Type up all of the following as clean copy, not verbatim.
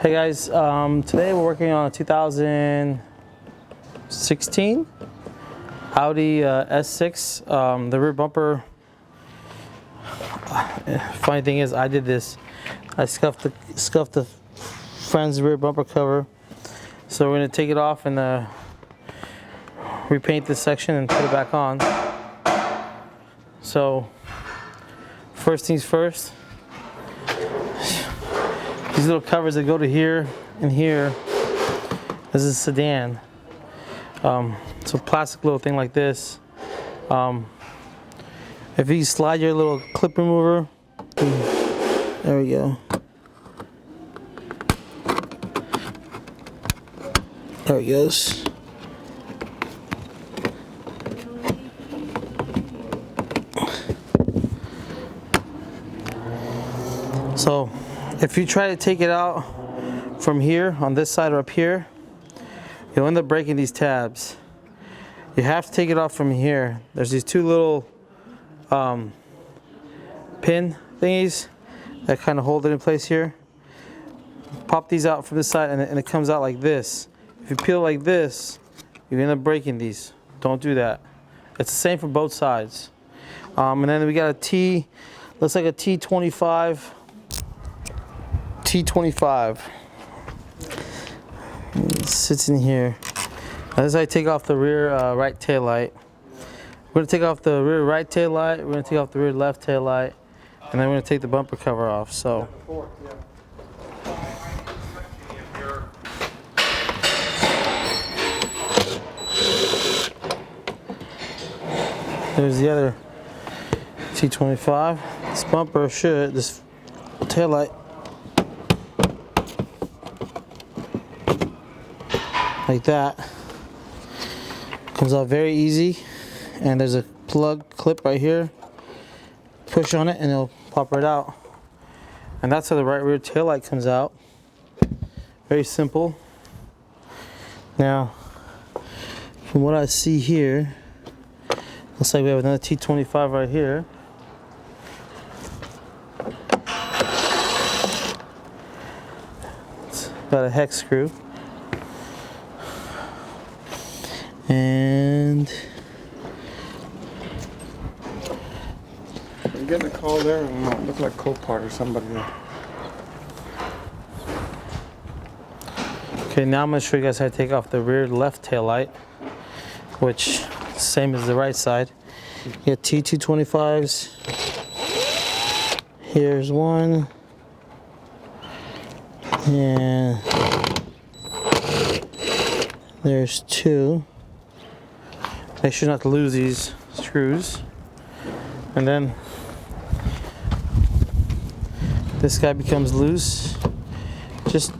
Hey guys, today we're working on a 2016 Audi S6. The rear bumper, funny thing is I did this. I scuffed the friend's rear bumper cover. So we're going to take it off and repaint this section and put it back on. So first things first, these little covers that go to here and here. This is a sedan. It's a plastic little thing like this. If you slide your little clip remover, there we go. There it goes. So if you try to take it out from here, on this side or up here, you'll end up breaking these tabs. You have to take it off from here. There's these two little pin thingies that kind of hold it in place here. Pop these out from this side and it comes out like this. If you peel it like this, you end up breaking these. Don't do that. It's the same for both sides. And then we got a T, looks like a T25. It sits in here. Now this is how I take off the rear right tail light. We're going to take off the rear right tail light, we're going to take off the rear left tail light, and then we're going to take the bumper cover off. So there's the other T25. This bumper should, this tail light, like that, comes out very easy, and there's a plug clip right here. Push on it and it'll pop right out, and that's how the right rear tail light comes out. Very simple. Now from what I see here, looks like we have another T25 right here. It's got a hex screw. And I'm getting a call there, and it looked like Copart or somebody there. Okay, now I'm going to show you guys how to take off the rear left tail light, which is same as the right side. You got T225s. Here's one. And there's two. Make sure not to lose these screws. And then this guy becomes loose. Just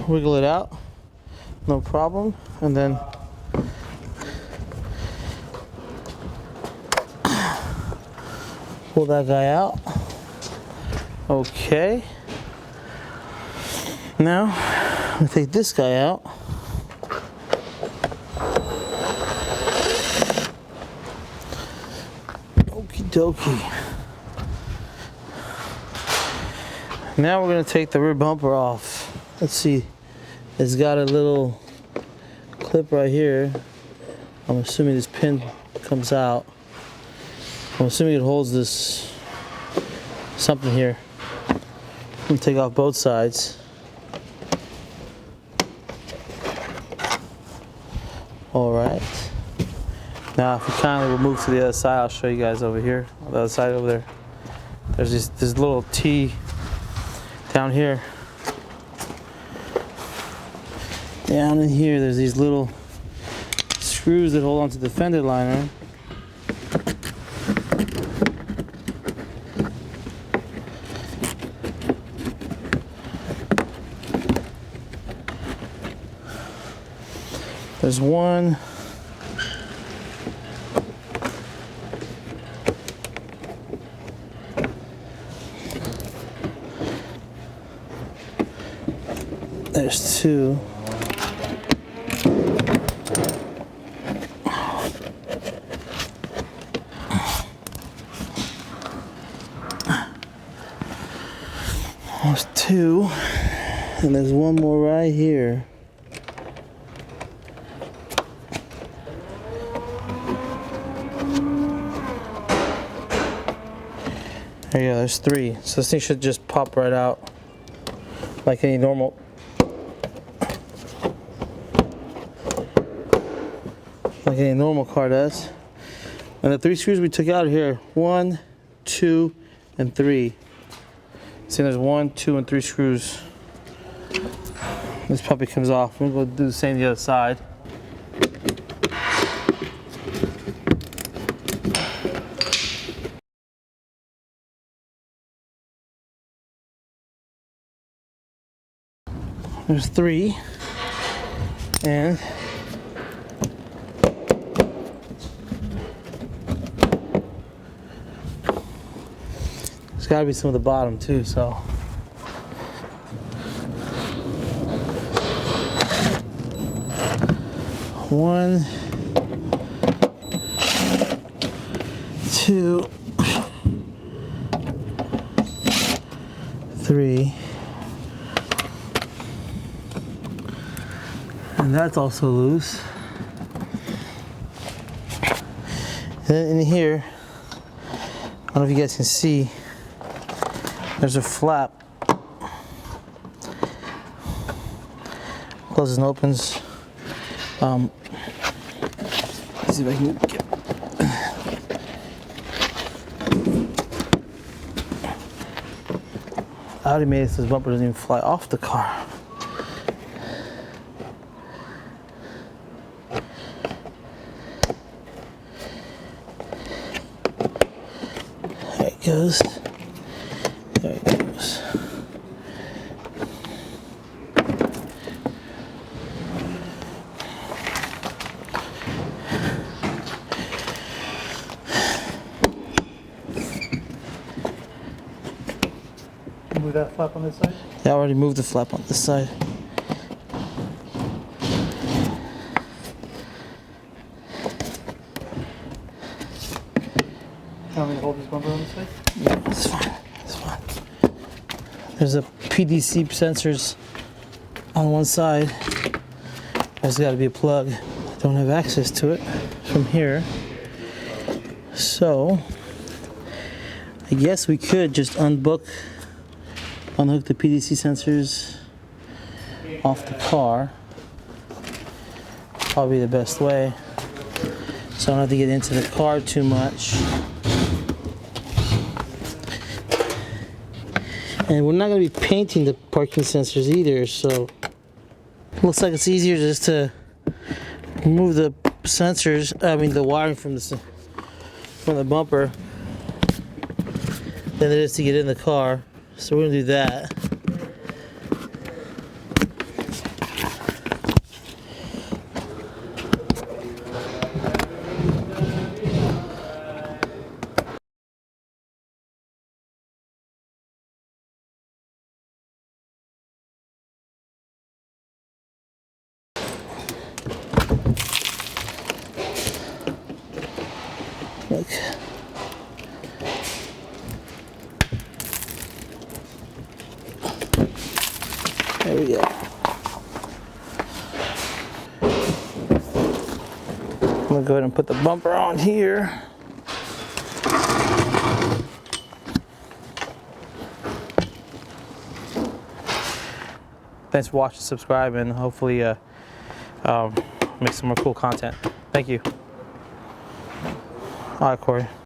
wiggle it out, no problem. And then pull that guy out. Okay. Now I'm gonna take this guy out. Okie dokie. Now we're gonna take the rear bumper off. Let's see. It's got a little clip right here. I'm assuming this pin comes out. I'm assuming it holds this something here. I'm gonna take off both sides. All right. Now, if we kindly will move to the other side, I'll show you guys over here, on the other side over there. There's this little T down here. Down in here, there's these little screws that hold onto the fender liner. There's one. There's two. There's two, and there's one more right here. There you go, there's three. So this thing should just pop right out like any normal. Like any normal car does. And the 3 screws we took out of here, 1, 2, and 3. See, there's 1, 2, and 3 screws. This puppy comes off. We'll go do the same the other side. There's 3, and there's got to be some at the bottom too. So 1, 2, 3. And that's also loose. Then in here, I don't know if you guys can see, there's a flap. Closes and opens. Let's see if I can get. Audi made it so this bumper doesn't even fly off the car. There it goes. There it goes. Move that flap on this side? Yeah, I already moved the flap on this side. You want me to hold this bumper on this side? Yeah, it's fine. It's fine. There's a PDC sensors on one side. There's got to be a plug. I don't have access to it from here. So, I guess we could just unhook the PDC sensors off the car. Probably the best way. So I don't have to get into the car too much. And we're not going to be painting the parking sensors either, so looks like it's easier just to remove the sensors, the wiring from the bumper than it is to get in the car. So we're going to do that. Look. There we go. I'm gonna go ahead and put the bumper on here. Thanks for watching, subscribe, and hopefully make some more cool content. Thank you. All right, Corey.